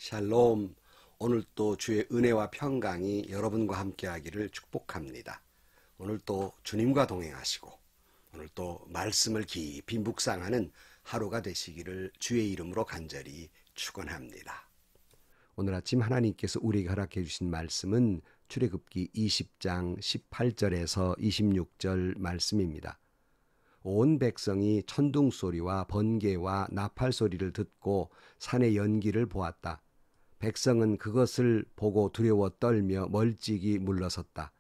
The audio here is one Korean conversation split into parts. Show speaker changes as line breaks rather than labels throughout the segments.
샬롬. 오늘도 주의 은혜와 평강이 여러분과 함께하기를 축복합니다. 오늘도 주님과 동행하시고 오늘도 말씀을 깊이 묵상하는 하루가 되시기를 주의 이름으로 간절히 축원합니다. 오늘 아침 하나님께서 우리에게 허락해 주신 말씀은 출애굽기 20장 18절에서 26절 말씀입니다. 온 백성이 천둥 소리와 번개와 나팔 소리를 듣고 산의 연기를 보았다. 백성은 그것을 보고 두려워 떨며 멀찍이 물러섰다.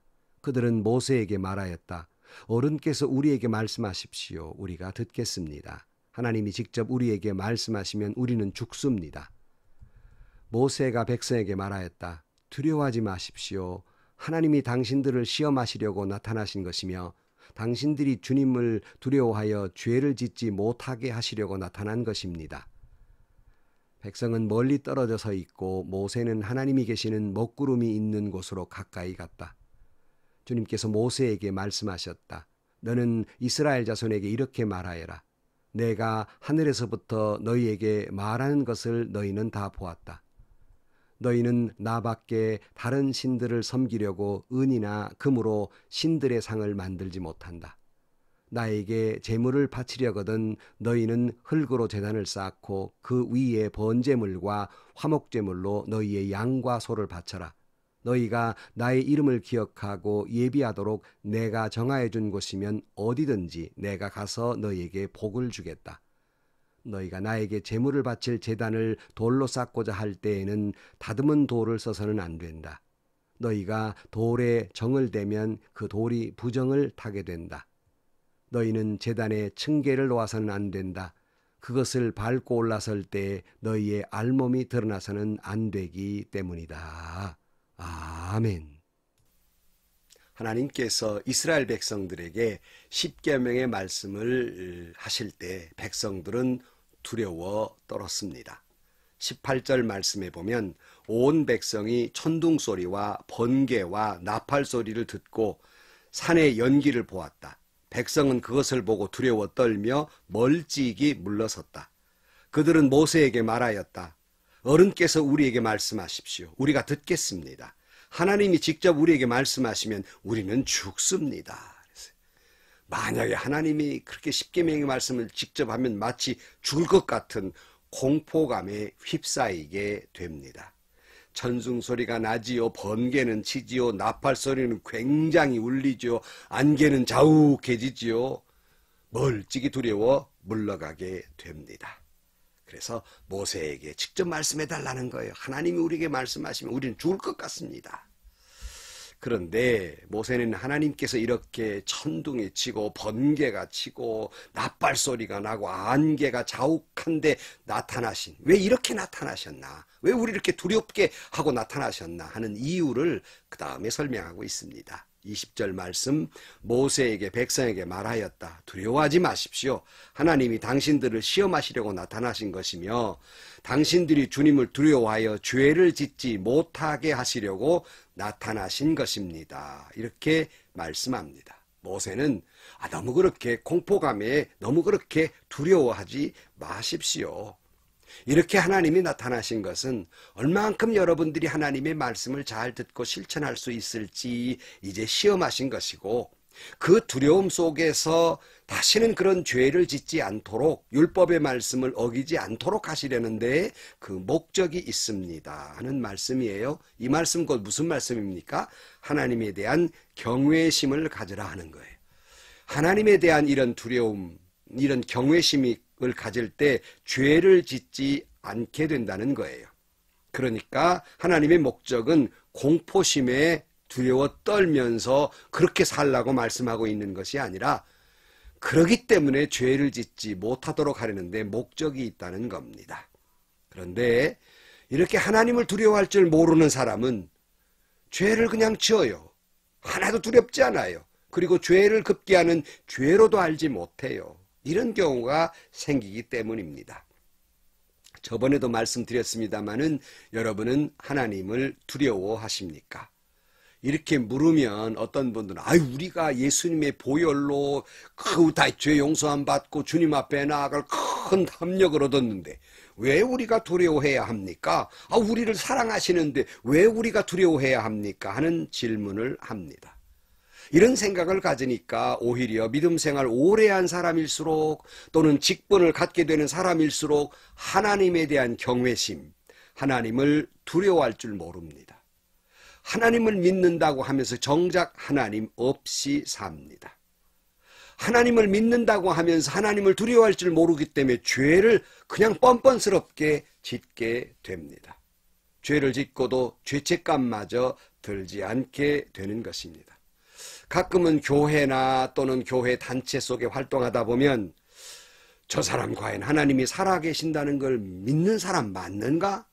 그들은 모세에게 말하였다. 어른께서 우리에게 말씀하십시오. 우리가 듣겠습니다. 하나님이 직접 우리에게 말씀하시면 우리는 죽습니다. 모세가 백성에게 말하였다. 두려워하지 마십시오. 하나님이 당신들을 시험하시려고 나타나신 것이며 당신들이 주님을 두려워하여 죄를 짓지 못하게 하시려고 나타난 것입니다. 백성은 멀리 떨어져 서 있고 모세는 하나님이 계시는 먹구름이 있는 곳으로 가까이 갔다. 주님께서 모세에게 말씀하셨다. 너는 이스라엘 자손에게 이렇게 말하여라. 내가 하늘에서부터 너희에게 말하는 것을 너희는 다 보았다. 너희는 나밖에 다른 신들을 섬기려고 은이나 금으로 신들의 상을 만들지 못한다. 나에게 제물을 바치려거든 너희는 흙으로 제단을 쌓고 그 위에 번제물과 화목제물로 너희의 양과 소를 바쳐라. 너희가 나의 이름을 기억하고 예비하도록 내가 정하여 준 곳이면 어디든지 내가 가서 너희에게 복을 주겠다. 너희가 나에게 제물을 바칠 제단을 돌로 쌓고자 할 때에는 다듬은 돌을 써서는 안 된다. 너희가 돌에 정을 대면 그 돌이 부정을 타게 된다. 너희는 제단에 층계를 놓아서는 안 된다. 그것을 밟고 올라설 때 너희의 알몸이 드러나서는 안 되기 때문이다. 아멘. 하나님께서 이스라엘 백성들에게 십계명의 말씀을 하실 때 백성들은 두려워 떨었습니다. 18절 말씀에 보면 온 백성이 천둥소리와 번개와 나팔 소리를 듣고 산의 연기를 보았다. 백성은 그것을 보고 두려워 떨며 멀찍이 물러섰다. 그들은 모세에게 말하였다. 어른께서 우리에게 말씀하십시오. 우리가 듣겠습니다. 하나님이 직접 우리에게 말씀하시면 우리는 죽습니다. 만약에 하나님이 그렇게 십계명의 말씀을 직접 하면 마치 죽을 것 같은 공포감에 휩싸이게 됩니다. 천둥 소리가 나지요, 번개는 치지요, 나팔 소리는 굉장히 울리지요, 안개는 자욱해지지요. 멀찍이 두려워 물러가게 됩니다. 그래서 모세에게 직접 말씀해 달라는 거예요. 하나님이 우리에게 말씀하시면 우리는 죽을 것 같습니다. 그런데 모세는 하나님께서 이렇게 천둥이 치고 번개가 치고 나팔 소리가 나고 안개가 자욱한데 나타나신, 왜 이렇게 나타나셨나, 왜 우리 이렇게 두렵게 하고 나타나셨나 하는 이유를 그 다음에 설명하고 있습니다. 20절 말씀, 모세에게 백성에게 말하였다. 두려워하지 마십시오. 하나님이 당신들을 시험하시려고 나타나신 것이며 당신들이 주님을 두려워하여 죄를 짓지 못하게 하시려고 나타나신 것입니다. 이렇게 말씀합니다. 모세는 너무 그렇게 공포감에 너무 그렇게 두려워하지 마십시오. 이렇게 하나님이 나타나신 것은 얼만큼 여러분들이 하나님의 말씀을 잘 듣고 실천할 수 있을지 이제 시험하신 것이고, 그 두려움 속에서 다시는 그런 죄를 짓지 않도록 율법의 말씀을 어기지 않도록 하시려는데 그 목적이 있습니다 하는 말씀이에요. 이 말씀 곧 무슨 말씀입니까? 하나님에 대한 경외심을 가지라 하는 거예요. 하나님에 대한 이런 두려움, 이런 경외심을 가질 때 죄를 짓지 않게 된다는 거예요. 그러니까 하나님의 목적은 공포심에 두려워 떨면서 그렇게 살라고 말씀하고 있는 것이 아니라 그러기 때문에 죄를 짓지 못하도록 하려는데 목적이 있다는 겁니다. 그런데 이렇게 하나님을 두려워할 줄 모르는 사람은 죄를 그냥 지어요. 하나도 두렵지 않아요. 그리고 죄를 급기야는 죄로도 알지 못해요. 이런 경우가 생기기 때문입니다. 저번에도 말씀드렸습니다마는 여러분은 하나님을 두려워하십니까? 이렇게 물으면 어떤 분들은 우리가 예수님의 보혈로 그 다 죄 용서함 받고 주님 앞에 나아갈 큰 합력을 얻었는데 왜 우리가 두려워해야 합니까? 우리를 사랑하시는데 왜 우리가 두려워해야 합니까? 하는 질문을 합니다. 이런 생각을 가지니까 오히려 믿음 생활 오래 한 사람일수록 또는 직분을 갖게 되는 사람일수록 하나님에 대한 경외심, 하나님을 두려워할 줄 모릅니다. 하나님을 믿는다고 하면서 정작 하나님 없이 삽니다. 하나님을 믿는다고 하면서 하나님을 두려워할 줄 모르기 때문에 죄를 그냥 뻔뻔스럽게 짓게 됩니다. 죄를 짓고도 죄책감마저 들지 않게 되는 것입니다. 가끔은 교회나 또는 교회 단체 속에 활동하다 보면 저 사람 과연 하나님이 살아계신다는 걸 믿는 사람 맞는가?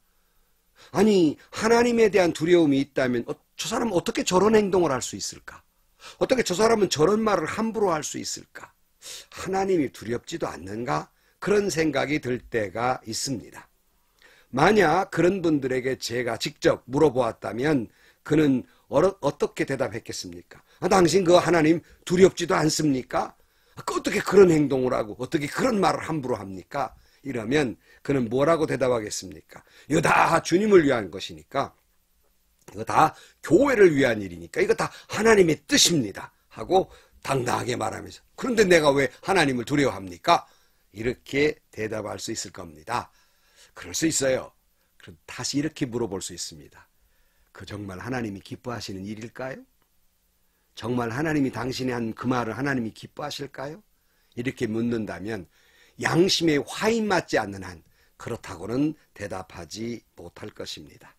아니, 하나님에 대한 두려움이 있다면 저 사람은 어떻게 저런 행동을 할 수 있을까? 어떻게 저 사람은 저런 말을 함부로 할 수 있을까? 하나님이 두렵지도 않는가? 그런 생각이 들 때가 있습니다. 만약 그런 분들에게 제가 직접 물어보았다면 그는 어떻게 대답했겠습니까? 당신 그 하나님 두렵지도 않습니까? 어떻게 그런 행동을 하고 어떻게 그런 말을 함부로 합니까? 이러면 그는 뭐라고 대답하겠습니까? 이거 다 주님을 위한 것이니까, 이거 다 교회를 위한 일이니까, 이거 다 하나님의 뜻입니다 하고 당당하게 말하면서, 그런데 내가 왜 하나님을 두려워합니까? 이렇게 대답할 수 있을 겁니다. 그럴 수 있어요. 그럼 다시 이렇게 물어볼 수 있습니다. 그 정말 하나님이 기뻐하시는 일일까요? 정말 하나님이 당신이 한 그 말을 하나님이 기뻐하실까요? 이렇게 묻는다면 양심에 화인 맞지 않는 한 그렇다고는 대답하지 못할 것입니다.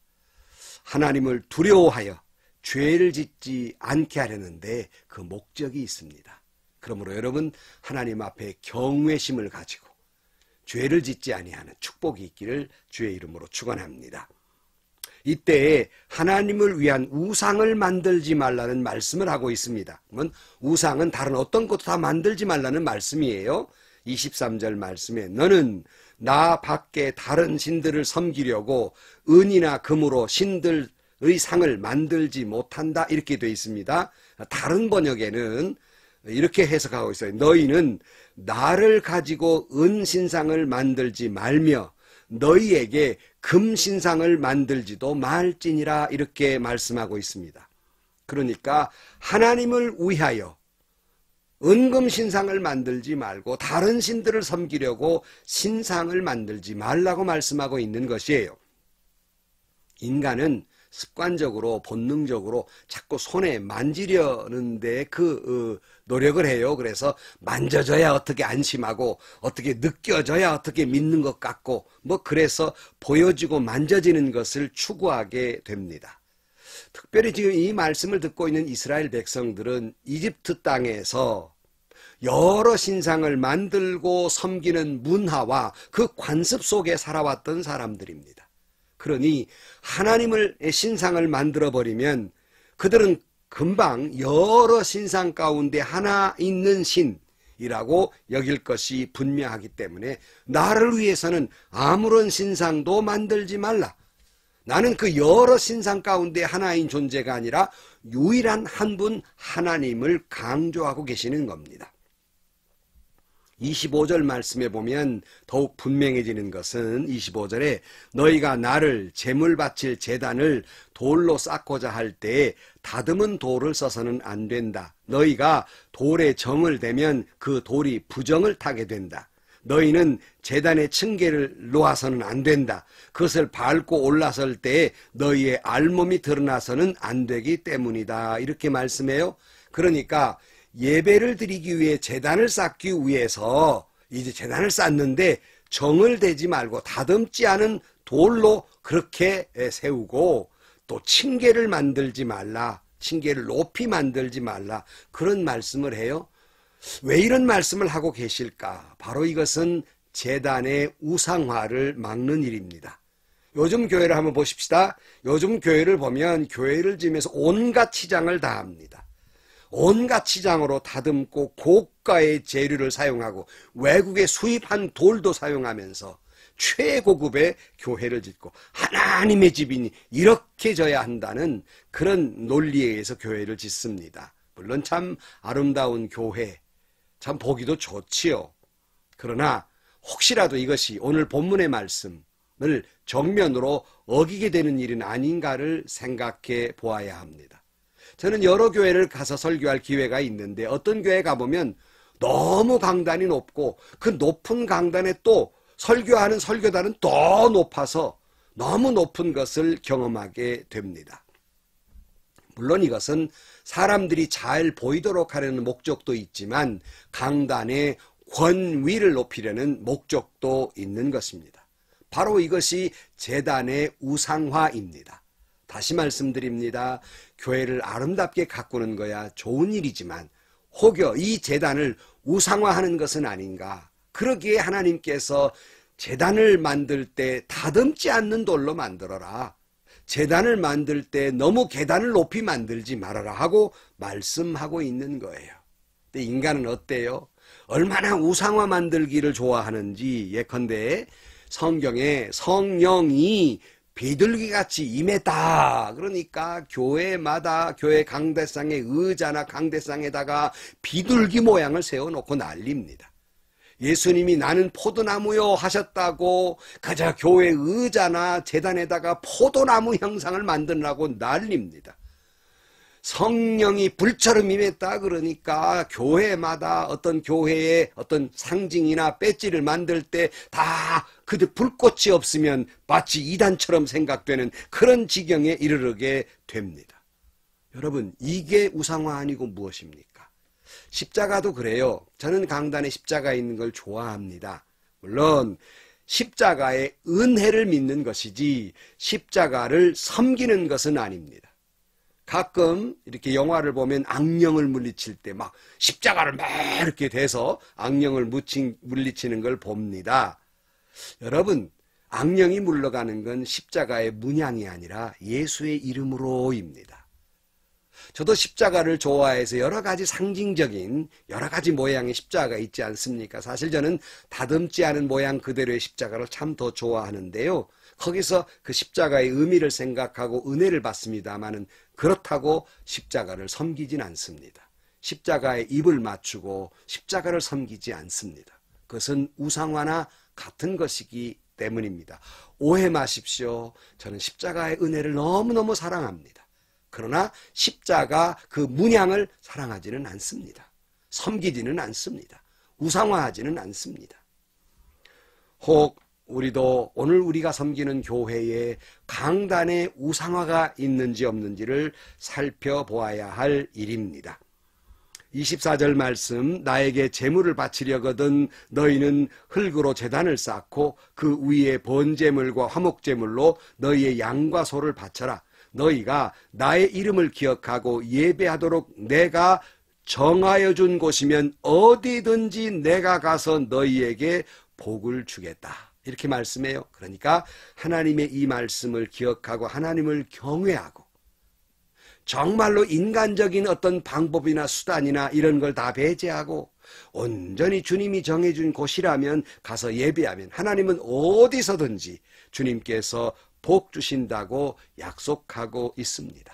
하나님을 두려워하여 죄를 짓지 않게 하려는데 그 목적이 있습니다. 그러므로 여러분, 하나님 앞에 경외심을 가지고 죄를 짓지 아니하는 축복이 있기를 주의 이름으로 축원합니다. 이때 하나님을 위한 우상을 만들지 말라는 말씀을 하고 있습니다. 우상은 다른 어떤 것도 다 만들지 말라는 말씀이에요. 23절 말씀에 너는 나 밖에 다른 신들을 섬기려고 은이나 금으로 신들의 상을 만들지 못한다, 이렇게 되어 있습니다. 다른 번역에는 이렇게 해석하고 있어요. 너희는 나를 가지고 은신상을 만들지 말며 너희에게 금신상을 만들지도 말지니라, 이렇게 말씀하고 있습니다. 그러니까 하나님을 위하여 은금신상을 만들지 말고 다른 신들을 섬기려고 신상을 만들지 말라고 말씀하고 있는 것이에요. 인간은 습관적으로 본능적으로 자꾸 손에 만지려는데 노력을 해요. 그래서 만져져야 어떻게 안심하고 어떻게 느껴져야 어떻게 믿는 것 같고 그래서 보여지고 만져지는 것을 추구하게 됩니다. 특별히 지금 이 말씀을 듣고 있는 이스라엘 백성들은 이집트 땅에서 여러 신상을 만들고 섬기는 문화와 그 관습 속에 살아왔던 사람들입니다. 그러니 하나님의 신상을 만들어버리면 그들은 금방 여러 신상 가운데 하나 있는 신이라고 여길 것이 분명하기 때문에 나를 위해서는 아무런 신상도 만들지 말라. 나는 그 여러 신상 가운데 하나인 존재가 아니라 유일한 한 분 하나님을 강조하고 계시는 겁니다. 25절 말씀에 보면 더욱 분명해지는 것은 25절에 너희가 나를 제물 바칠 제단을 돌로 쌓고자 할 때에 다듬은 돌을 써서는 안 된다. 너희가 돌에 정을 대면 그 돌이 부정을 타게 된다. 너희는 제단의 층계를 놓아서는 안 된다. 그것을 밟고 올라설 때에 너희의 알몸이 드러나서는 안 되기 때문이다. 이렇게 말씀해요. 그러니까 예배를 드리기 위해 제단을 쌓기 위해서 이제 제단을 쌓는데 정을 대지 말고 다듬지 않은 돌로 그렇게 세우고 또 층계를 만들지 말라. 층계를 높이 만들지 말라. 그런 말씀을 해요. 왜 이런 말씀을 하고 계실까? 바로 이것은 제단의 우상화를 막는 일입니다. 요즘 교회를 한번 보십시다. 요즘 교회를 보면 교회를 지으면서 온갖 치장을 다 합니다. 온갖 치장으로 다듬고 고가의 재료를 사용하고 외국에 수입한 돌도 사용하면서 최고급의 교회를 짓고 하나님의 집이니 이렇게 져야 한다는 그런 논리에 의해서 교회를 짓습니다. 물론 참 아름다운 교회, 참 보기도 좋지요. 그러나 혹시라도 이것이 오늘 본문의 말씀을 정면으로 어기게 되는 일은 아닌가를 생각해 보아야 합니다. 저는 여러 교회를 가서 설교할 기회가 있는데 어떤 교회 가보면 너무 강단이 높고 그 높은 강단에 또 설교하는 설교단은 더 높아서 너무 높은 것을 경험하게 됩니다. 물론 이것은 사람들이 잘 보이도록 하려는 목적도 있지만 강단의 권위를 높이려는 목적도 있는 것입니다. 바로 이것이 제단의 우상화입니다. 다시 말씀드립니다. 교회를 아름답게 가꾸는 거야 좋은 일이지만 혹여 이 제단을 우상화하는 것은 아닌가. 그러기에 하나님께서 제단을 만들 때 다듬지 않는 돌로 만들어라. 제단을 만들 때 너무 계단을 높이 만들지 말아라 하고 말씀하고 있는 거예요. 근데 인간은 어때요? 얼마나 우상화 만들기를 좋아하는지 예컨대 성경에 성령이 비둘기같이 임했다. 그러니까 교회마다 교회 강대상의 의자나 강대상에다가 비둘기 모양을 세워놓고 난립니다. 예수님이 나는 포도나무요 하셨다고 가자 교회 의자나 제단에다가 포도나무 형상을 만들라고 난립니다. 성령이 불처럼 임했다 그러니까 교회마다 어떤 교회의 어떤 상징이나 배지를 만들 때 다 그들 불꽃이 없으면 마치 이단처럼 생각되는 그런 지경에 이르게 됩니다. 여러분 이게 우상화 아니고 무엇입니까? 십자가도 그래요. 저는 강단에 십자가 있는 걸 좋아합니다. 물론 십자가의 은혜를 믿는 것이지 십자가를 섬기는 것은 아닙니다. 가끔 이렇게 영화를 보면 악령을 물리칠 때 막 십자가를 막 이렇게 대서 악령을 물리치는 걸 봅니다. 여러분 악령이 물러가는 건 십자가의 문양이 아니라 예수의 이름으로입니다. 저도 십자가를 좋아해서 여러 가지 상징적인 여러 가지 모양의 십자가가 있지 않습니까? 사실 저는 다듬지 않은 모양 그대로의 십자가를 참 더 좋아하는데요. 거기서 그 십자가의 의미를 생각하고 은혜를 받습니다마는 그렇다고 십자가를 섬기진 않습니다. 십자가에 입을 맞추고 십자가를 섬기지 않습니다. 그것은 우상화나 같은 것이기 때문입니다. 오해 마십시오. 저는 십자가의 은혜를 너무너무 사랑합니다. 그러나 십자가 그 문양을 사랑하지는 않습니다. 섬기지는 않습니다. 우상화하지는 않습니다. 혹 우리도 오늘 우리가 섬기는 교회에 강단의 우상화가 있는지 없는지를 살펴보아야 할 일입니다. 24절 말씀 나에게 제물을 바치려거든 너희는 흙으로 제단을 쌓고 그 위에 번제물과 화목제물로 너희의 양과 소를 바쳐라. 너희가 나의 이름을 기억하고 예배하도록 내가 정하여 준 곳이면 어디든지 내가 가서 너희에게 복을 주겠다. 이렇게 말씀해요. 그러니까 하나님의 이 말씀을 기억하고 하나님을 경외하고 정말로 인간적인 어떤 방법이나 수단이나 이런 걸 다 배제하고 온전히 주님이 정해준 곳이라면 가서 예배하면 하나님은 어디서든지 주님께서 복 주신다고 약속하고 있습니다.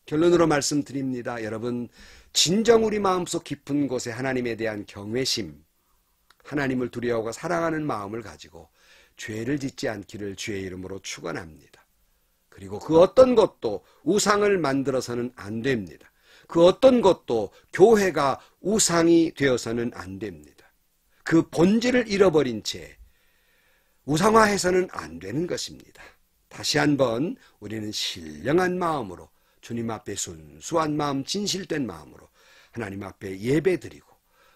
결론으로 말씀드립니다. 여러분 진정 우리 마음속 깊은 곳에 하나님에 대한 경외심, 하나님을 두려워하고 사랑하는 마음을 가지고 죄를 짓지 않기를 주의 이름으로 축원합니다. 그리고 그 어떤 것도 우상을 만들어서는 안 됩니다. 그 어떤 것도 교회가 우상이 되어서는 안 됩니다. 그 본질을 잃어버린 채 우상화해서는 안 되는 것입니다. 다시 한번 우리는 신령한 마음으로 주님 앞에 순수한 마음, 진실된 마음으로 하나님 앞에 예배드리고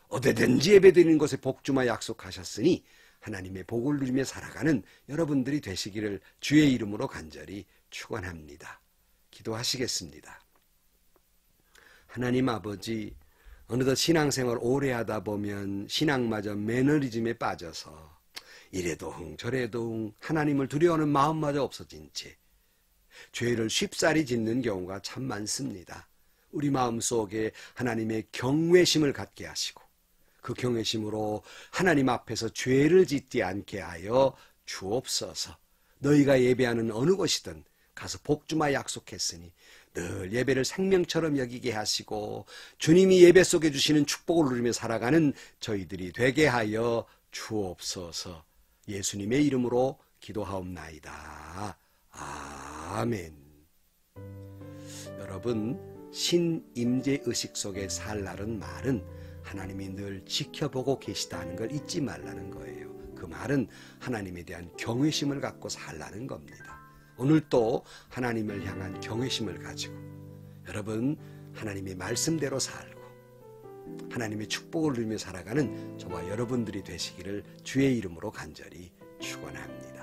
어디든지 예배드리는 곳에 복주마 약속하셨으니 하나님의 복을 누리며 살아가는 여러분들이 되시기를 주의 이름으로 간절히 축원합니다. 기도하시겠습니다. 하나님 아버지, 어느덧 신앙생활 오래 하다 보면 신앙마저 매너리즘에 빠져서 이래도 흥 저래도 흥 하나님을 두려워하는 마음마저 없어진 채 죄를 쉽사리 짓는 경우가 참 많습니다. 우리 마음속에 하나님의 경외심을 갖게 하시고 그 경외심으로 하나님 앞에서 죄를 짓지 않게 하여 주옵소서. 너희가 예배하는 어느 곳이든 가서 복주마 약속했으니 늘 예배를 생명처럼 여기게 하시고 주님이 예배 속에 주시는 축복을 누리며 살아가는 저희들이 되게 하여 주옵소서. 예수님의 이름으로 기도하옵나이다. 아멘. 여러분, 신임재의식 속에 살라는 말은 하나님이 늘 지켜보고 계시다는 걸 잊지 말라는 거예요. 그 말은 하나님에 대한 경외심을 갖고 살라는 겁니다. 오늘 또 하나님을 향한 경외심을 가지고 여러분 하나님의 말씀대로 살고 하나님의 축복을 누리며 살아가는 저와 여러분들이 되시기를 주의 이름으로 간절히 축원합니다.